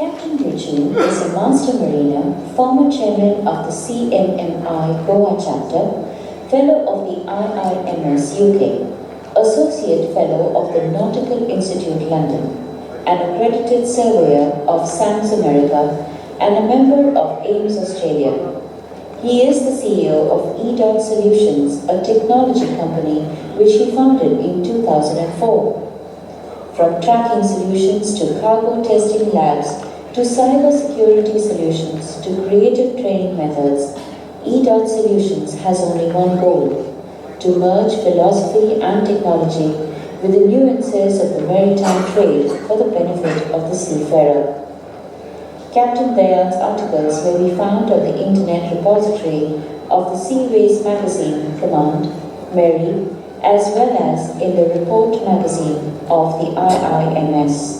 Captain Ruchin is a master mariner, former chairman of the CMMI Goa chapter, fellow of the IIMS UK, associate fellow of the Nautical Institute London, an accredited surveyor of SAMS America, and a member of AIMS Australia. He is the CEO of EDot Solutions, a technology company which he founded in 2004. From tracking solutions to cargo testing labs to cyber security solutions to creative training methods, EDot Solutions has only one goal: to merge philosophy and technology with the nuances of the maritime trade for the benefit of the seafarer. Captain Dayal's articles may be found on the Internet repository of the Seaways magazine Command, Mary, as well as in the Report magazine of the IIMS.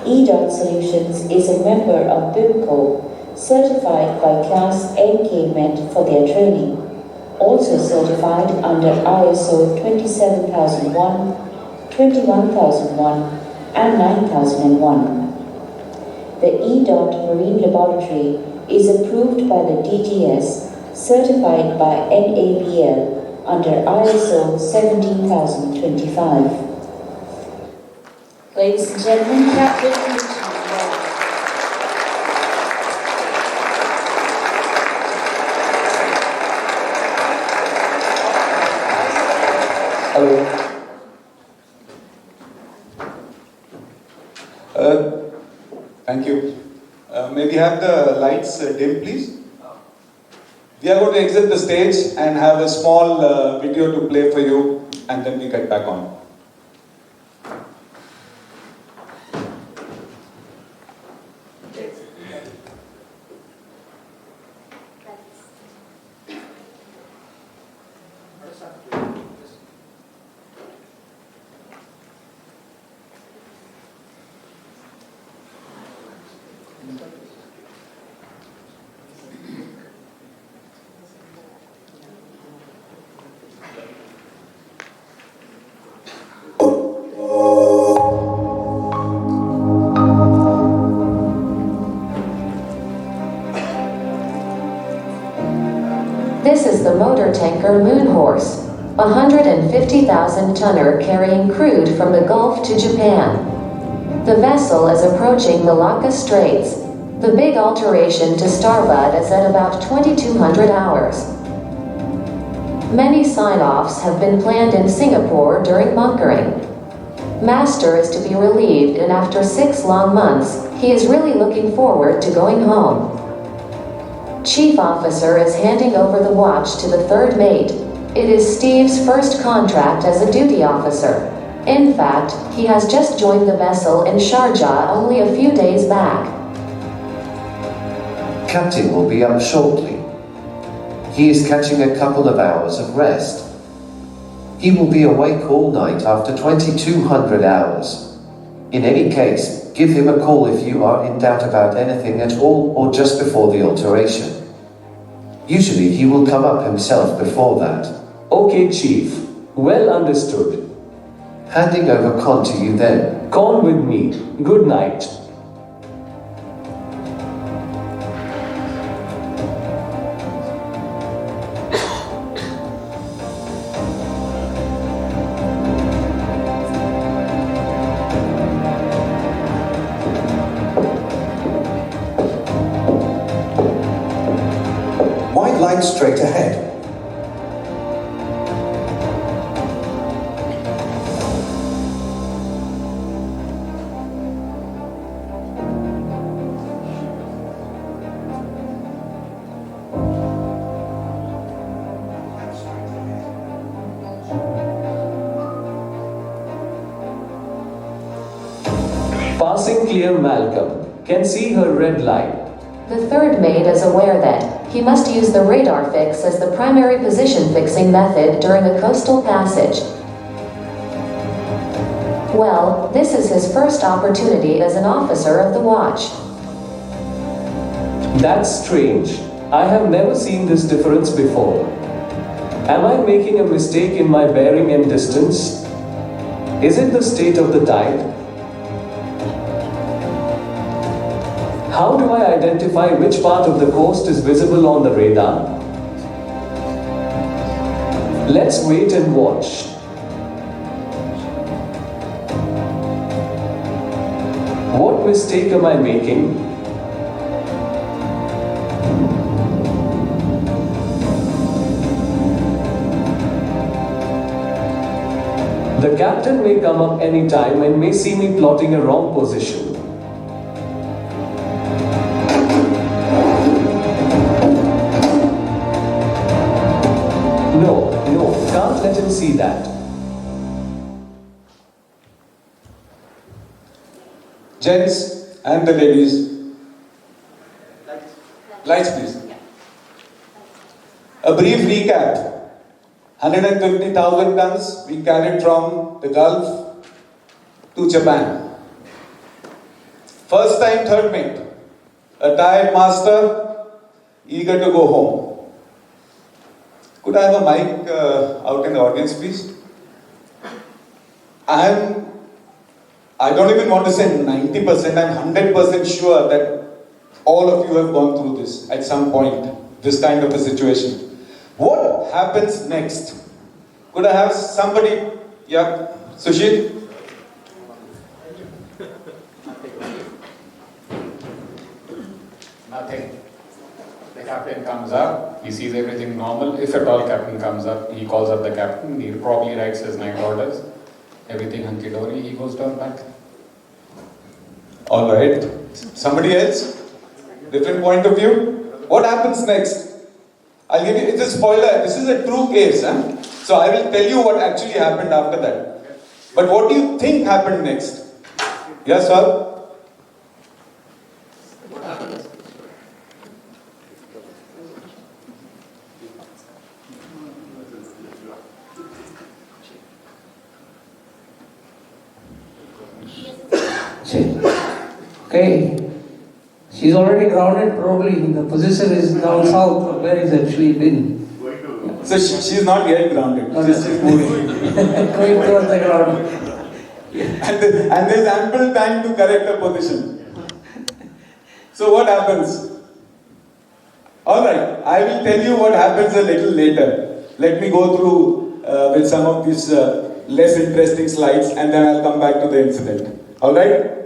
EDot Solutions is a member of BIMCO, certified by Class NK Met for their training, also certified under ISO 27001, 21001 and 9001. The EDot Marine Laboratory is approved by the DGS, certified by NABL under ISO 17025. Ladies and gentlemen, Capt Ruchin Dayal. Hello. Thank you. May we have the lights dim, please? We are going to exit the stage and have a small video to play for you, and then we get back on. This is the motor tanker Moonhorse, a 150,000-tonner carrying crude from the Gulf to Japan. The vessel is approaching Malacca Straits. The big alteration to starboard is at about 2200 hours. Many sign-offs have been planned in Singapore during bunkering. Master is to be relieved, and after 6 long months, he is really looking forward to going home. Chief Officer is handing over the watch to the third mate. It is Steve's first contract as a duty officer. In fact, he has just joined the vessel in Sharjah only a few days back. Captain will be up shortly. He is catching a couple of hours of rest. He will be awake all night after 2200 hours. In any case, give him a call if you are in doubt about anything at all or just before the alteration. Usually he will come up himself before that. Okay, Chief. Well understood. Handing over con to you then. Con with me. Good night. White light straight ahead. Passing clear, Malcolm. Can see her red light. The third mate is aware that he must use the radar fix as the primary position fixing method during a coastal passage. Well, this is his first opportunity as an officer of the watch. That's strange. I have never seen this difference before. Am I making a mistake in my bearing and distance? Is it the state of the tide? How do I identify which part of the coast is visible on the radar? Let's wait and watch. What mistake am I making? The captain may come up any time and may see me plotting a wrong position. No, can't let him see that. Gents and the ladies. Lights please. A brief recap. 150,000 tons we carried from the Gulf to Japan. First time third mate. A tired master, eager to go home. Could I have a mic out in the audience please? I don't even want to say 90%, I'm 100% sure that all of you have gone through this at some point, this kind of a situation. What happens next? Could I have somebody? Yeah, Sushil? Nothing. The captain comes up, he sees everything normal. If at all captain comes up, he calls up the captain, he probably writes his night orders. Everything hunky-dory, he goes down back. Alright. Somebody else? Different point of view? What happens next? I'll give you, it's a spoiler, this is a true case. So I will tell you what actually happened after that. But what do you think happened next? Yes, sir? Okay, she's already grounded probably, the position is down south, where is actually been? So she's not yet grounded, she's moving. Going towards the ground. And there's ample time to correct her position. So what happens? Alright, I will tell you what happens a little later. Let me go through with some of these less interesting slides and then I'll come back to the incident. Alright?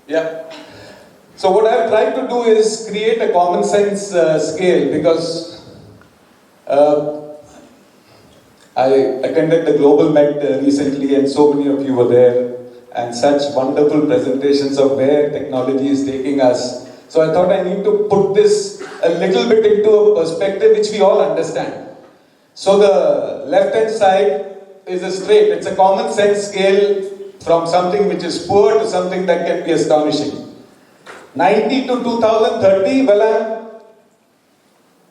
Yeah. So what I've tried to do is create a common sense scale because I attended the Global Met recently and so many of you were there and such wonderful presentations of where technology is taking us. So I thought I need to put this a little bit into a perspective which we all understand. So the left hand side is a straight, it's a common sense scale from something which is poor to something that can be astonishing. 90 to 2030, well,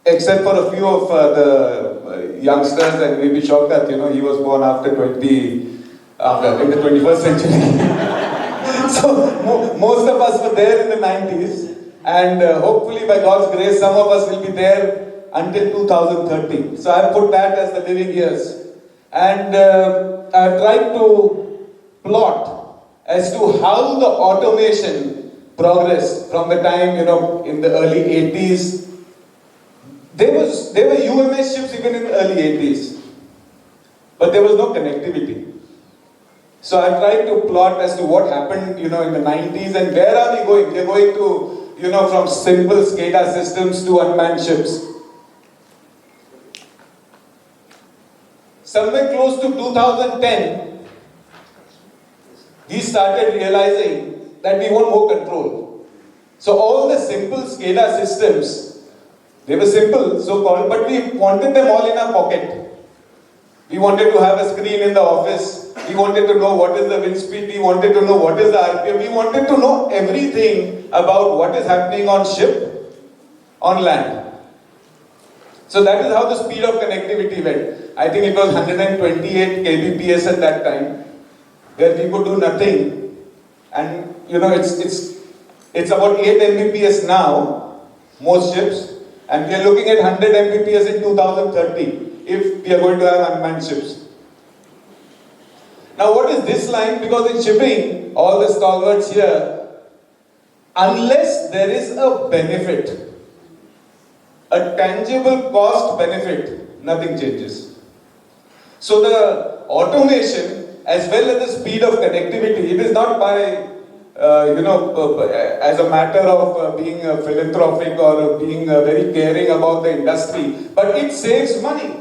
except for a few of the youngsters and maybe Shaukat, he was born after in the 21st century. So most of us were there in the 90s and hopefully by God's grace some of us will be there until 2030. So I put that as the living years and I tried to plot as to how the automation progress from the time, in the early 80s. There were UMS ships even in the early 80s. But there was no connectivity. So I tried to plot as to what happened, in the 90s and where are we going? We are going to, from simple SCADA systems to unmanned ships. Somewhere close to 2010, we started realizing that we want more control. So all the simple SCADA systems, they were simple, so-called, but we wanted them all in our pocket. We wanted to have a screen in the office. We wanted to know what is the wind speed. We wanted to know what is the RPM. We wanted to know everything about what is happening on ship, on land. So that is how the speed of connectivity went. I think it was 128 kbps at that time, where we could do nothing. And it's about 8 Mbps now, most ships, and we are looking at 100 Mbps in 2030 if we are going to have unmanned ships. Now what is this line? Because in shipping, all the stalwarts here, unless there is a benefit, a tangible cost benefit, nothing changes. So the automation as well as the speed of connectivity, it is not by as a matter of being philanthropic or being very caring about the industry, but it saves money.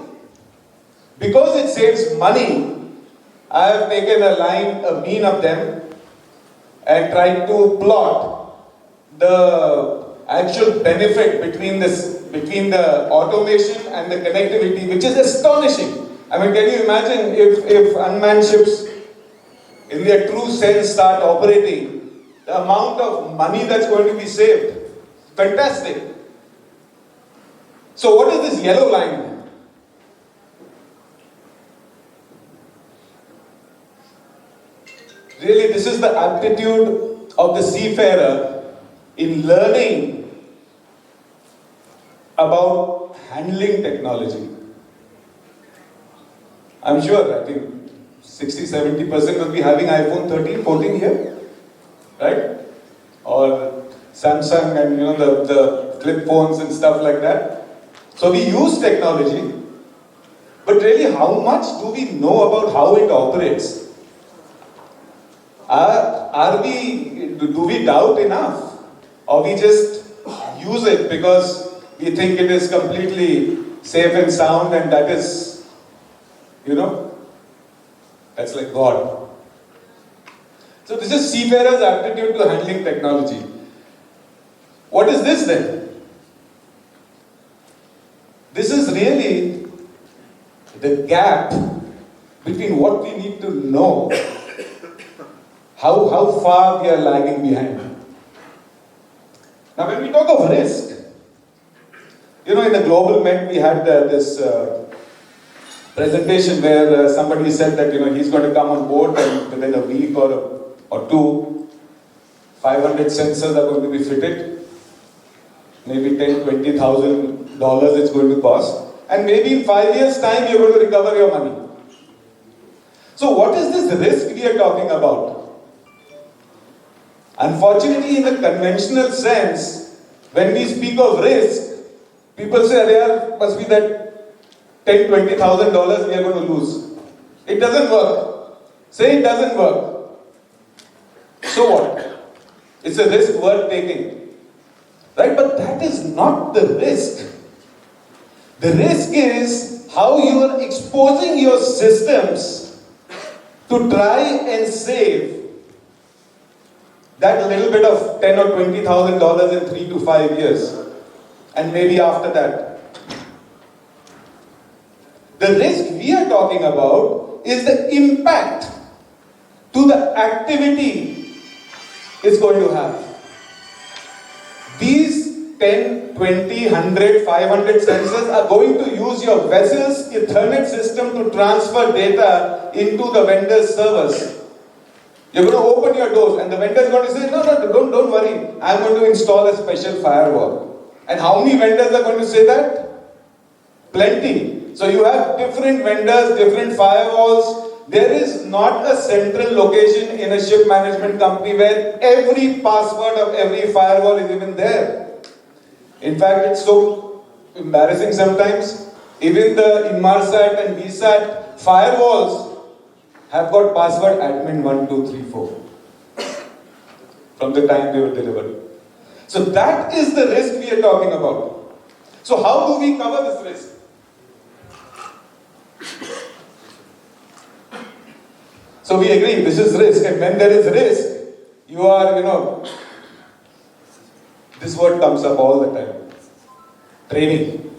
Because it saves money, I have taken a line, a mean of them, and tried to plot the actual benefit between the automation and the connectivity, which is astonishing. I mean, can you imagine if unmanned ships in their true sense start operating, the amount of money that's going to be saved? Fantastic. So what is this yellow line? Really, this is the aptitude of the seafarer in learning about handling technology. I'm sure, I think 60-70% will be having iPhone 13, 14 here, right? Or Samsung and the flip phones and stuff like that. So we use technology, but really how much do we know about how it operates? Do we doubt enough? Or we just use it because we think it is completely safe and sound and that is, that's like God. So this is seafarer's aptitude to handling technology. What is this then? This is really the gap between what we need to know, how far we are lagging behind. Now when we talk of risk, in the Global Met we had this presentation where somebody said that he's going to come on board and within a week or two, 500 sensors are going to be fitted. Maybe $10,000-$20,000 it's going to cost. And maybe in 5 years' time you're going to recover your money. So what is this risk we are talking about? Unfortunately, in the conventional sense, when we speak of risk, people say, there must be that $10,000-$20,000 we are going to lose. It doesn't work. Say it doesn't work. So what? It's a risk worth taking. Right? But that is not the risk. The risk is how you are exposing your systems to try and save that little bit of $10,000 or $20,000 in 3 to 5 years. And maybe after that. The risk we are talking about is the impact to the activity it's going to have. These 10, 20, 100, 500 sensors are going to use your vessel's Ethernet system to transfer data into the vendor's servers. You're going to open your doors and the vendor is going to say, no, don't worry, I'm going to install a special firewall. And how many vendors are going to say that? Plenty. So you have different vendors, different firewalls. There is not a central location in a ship management company where every password of every firewall is even there. In fact, it's so embarrassing sometimes. Even the Inmarsat and VSAT firewalls have got password admin 1, 2, 3, 4 from the time they were delivered. So that is the risk we are talking about. So how do we cover this risk? So we agree, this is risk, and when there is risk, you are, this word comes up all the time. Training.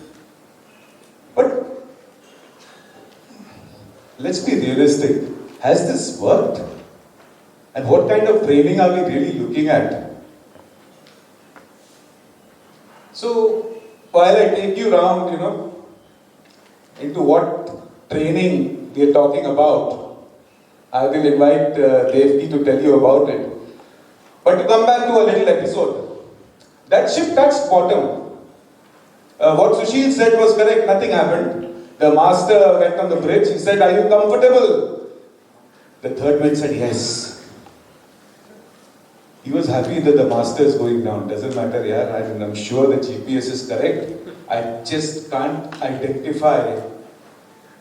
But let's be realistic. Has this worked? And what kind of training are we really looking at? So, while I take you around, into what training we are talking about, I will invite Devki to tell you about it. But to come back to a little episode, that ship touched bottom. What Sushil said was correct, nothing happened. The master went on the bridge, he said, are you comfortable? The third mate said yes. He was happy that the master is going down. Doesn't matter, yeah. I'm sure the GPS is correct. I just can't identify.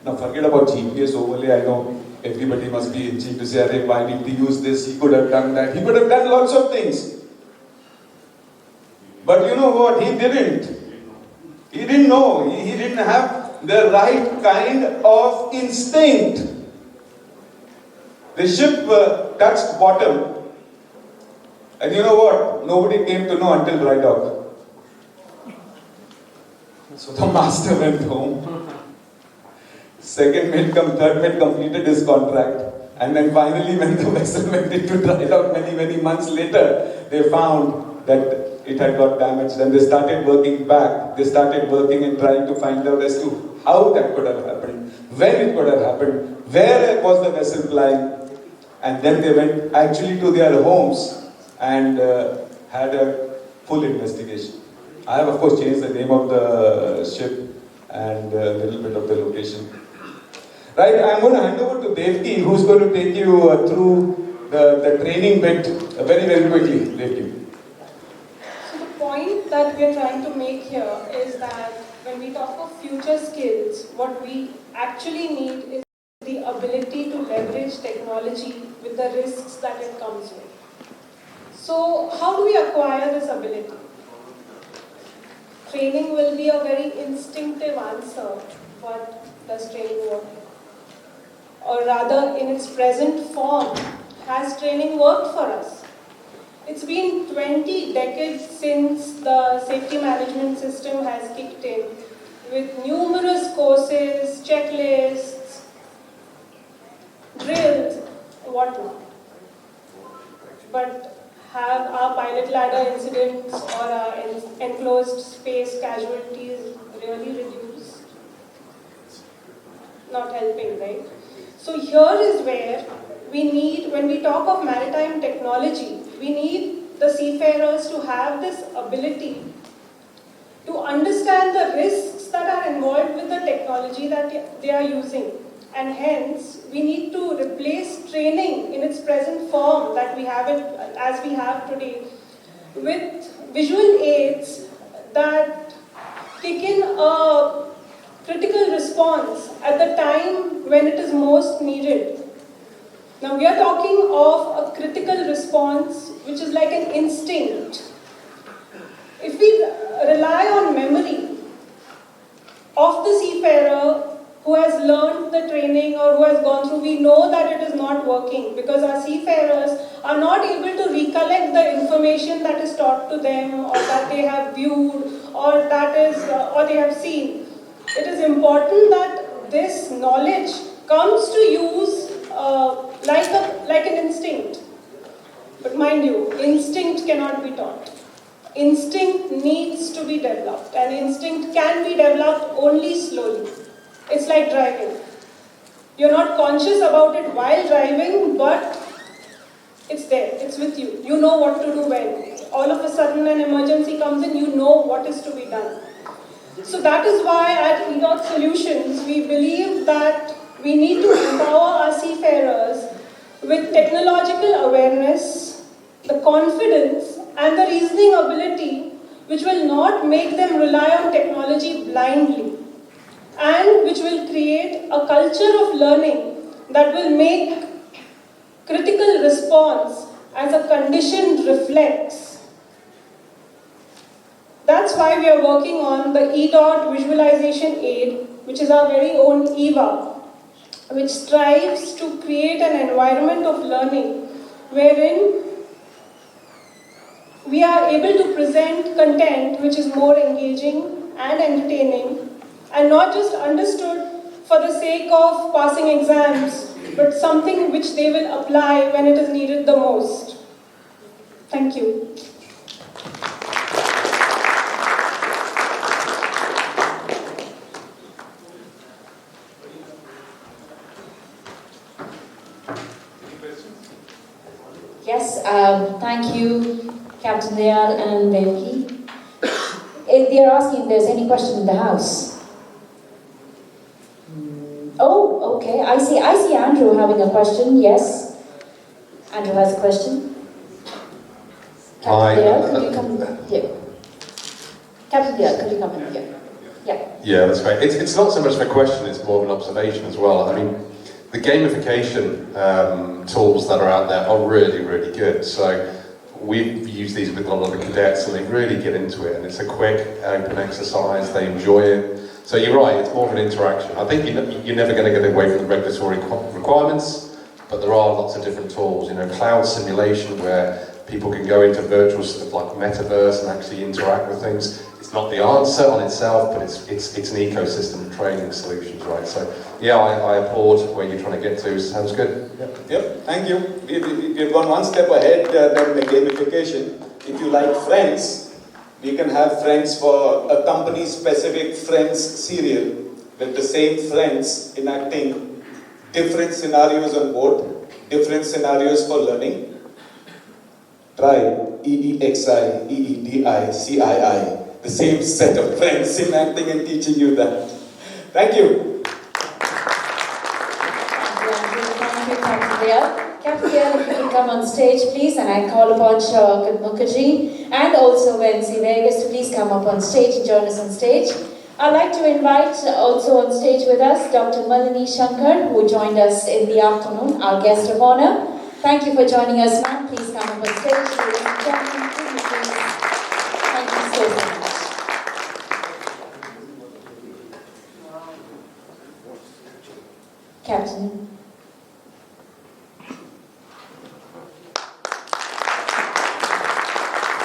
Now forget about GPS overlay. I know everybody must be itching to say, "Arey, why did he use this? He could have done that. He could have done lots of things." But you know what? He didn't. He didn't know. He didn't have the right kind of instinct. The ship touched bottom. And you know what? Nobody came to know until dry dock. So the master went home. Second mate third mate completed his contract. And then finally when the vessel went into dry dock many months later, they found that it had got damaged and they started working back. They started working and trying to find out as to how that could have happened, when it could have happened, where was the vessel flying. And then they went actually to their homes and had a full investigation. I have of course changed the name of the ship and a little bit of the location. Right, I'm going to hand over to Devki, who's going to take you through the training bit very quickly. Devki. So the point that we're trying to make here is that when we talk of future skills, what we actually need is the ability to leverage technology with the risks that it comes with. So how do we acquire this ability? Training will be a very instinctive answer, but does training work? Or rather, in its present form, has training worked for us? It's been 20 decades since the safety management system has kicked in, with numerous courses, checklists, drills, whatnot. But have our pilot ladder incidents or our enclosed space casualties really reduced? Not helping, right? So here is where we need, when we talk of maritime technology, we need the seafarers to have this ability to understand the risks that are involved with the technology that they are using. And hence, we need to replace training in its present form that we have it, as we have today, with visual aids that take in a critical response at the time when it is most needed. Now we are talking of a critical response which is like an instinct. If we rely on memory of the seafarer who has learned the training or who has gone through, we know that it is not working because our seafarers are not able to recollect the information that is taught to them or that they have viewed or that is or they have seen. It is important that this knowledge comes to use like an instinct. But mind you, instinct cannot be taught. Instinct needs to be developed, and instinct can be developed only slowly. It's like driving. You're not conscious about it while driving, but it's there, it's with you. You know what to do when. All of a sudden an emergency comes in, you know what is to be done. So that is why at EDot Solutions, we believe that we need to empower our seafarers with technological awareness, the confidence and the reasoning ability which will not make them rely on technology blindly and which will create a culture of learning that will make critical response as a conditioned reflex. That's why we are working on the EDot visualization aid, which is our very own EVA, which strives to create an environment of learning wherein we are able to present content which is more engaging and entertaining and not just understood for the sake of passing exams, but something which they will apply when it is needed the most. Thank you. Yes, thank you, Captain Dayal and Devki. They are asking if there's any question in the house. Oh, okay. I see Andrew. Andrew having a question? Yes. Andrew has a question. Hi. Captain Dayal, could you come here? Captain Dayal, could you come in here? Yeah. Yeah, that's great. It's not so much of a question, it's more of an observation as well. I mean, the gamification tools that are out there are really, really good. So we've used these with a lot of the cadets and they really get into it, and it's a quick, open exercise, they enjoy it. So you're right, it's more of an interaction. I think you're never going to get away from the regulatory requirements, but there are lots of different tools. You know, cloud simulation where people can go into virtual stuff like metaverse and actually interact with things. It's not the answer on itself, but it's an ecosystem of training solutions, right? So yeah, I applaud where you're trying to get to. Sounds good. Yep, thank you. We've gone one step ahead than the gamification. If you like Friends, we can have Friends for a company-specific Friends serial with the same friends enacting different scenarios on board, different scenarios for learning. Try EEXI, EEDI, the same set of friends enacting and teaching you that. Thank you. Thank you, Captain Dayal. Captain Dayal, if you can come on stage, please, and I call upon Shaukat Mukherjee and also Wensi Vegas to please come up on stage and join us on stage. I'd like to invite also on stage with us Dr. Malini Shankar, who joined us in the afternoon, our guest of honor. Thank you for joining us, ma'am. Please come up on stage. Ladies and gentlemen, please. Thank you so much. Captain.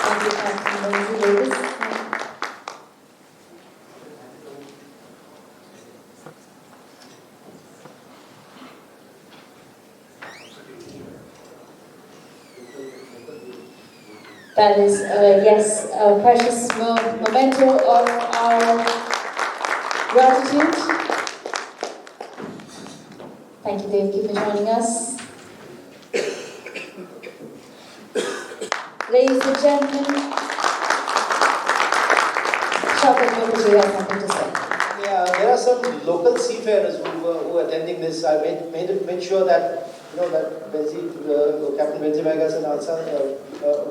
Thank you, Captain Wensi Davis. That is, yes, a precious memento of our gratitude. Thank you, Dave, for joining us. Ladies and gentlemen, Shaukat Mukherjee has something to say. Yeah, there are some local seafarers who are attending this. I made sure that Captain Wensi Vegas and Alsa,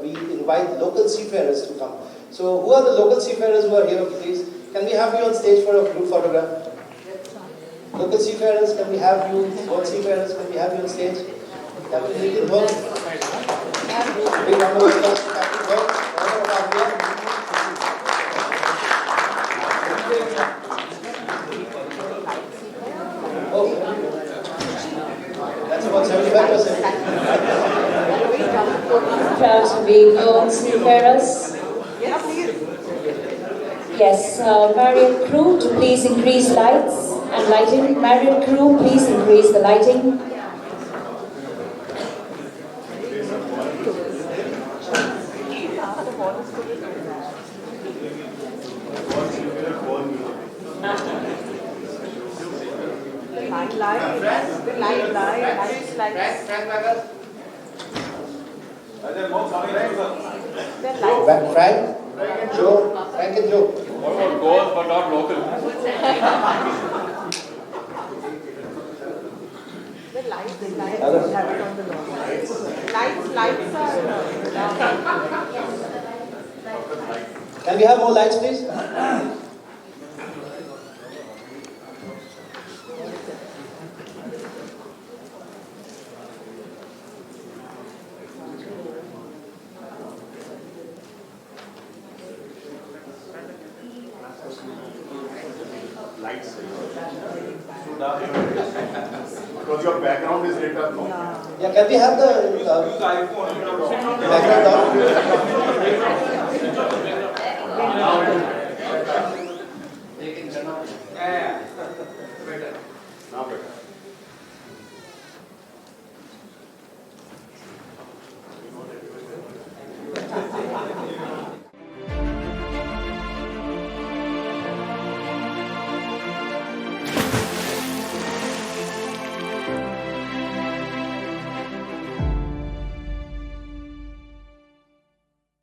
we invite local seafarers to come. So who are the local seafarers who are here, please? Can we have you on stage for a group photograph? Local seafarers, can we have you? All seafarers, can we have you on stage? Captain Nitin Bhatt. Big round of applause for Captain Bhatt. Oh, that's about 75%. Proud to be known seafarers. Yes, Marriott crew to please increase lights and lighting. Marriott crew, please increase the lighting. Frank? Joe? Frank and Joe? What about goals but not local? The lights have it on the lawn. Lights are... Can we have more lights, please? Lights. Because your background is lit up now. Yeah, can we have the background on? Now better.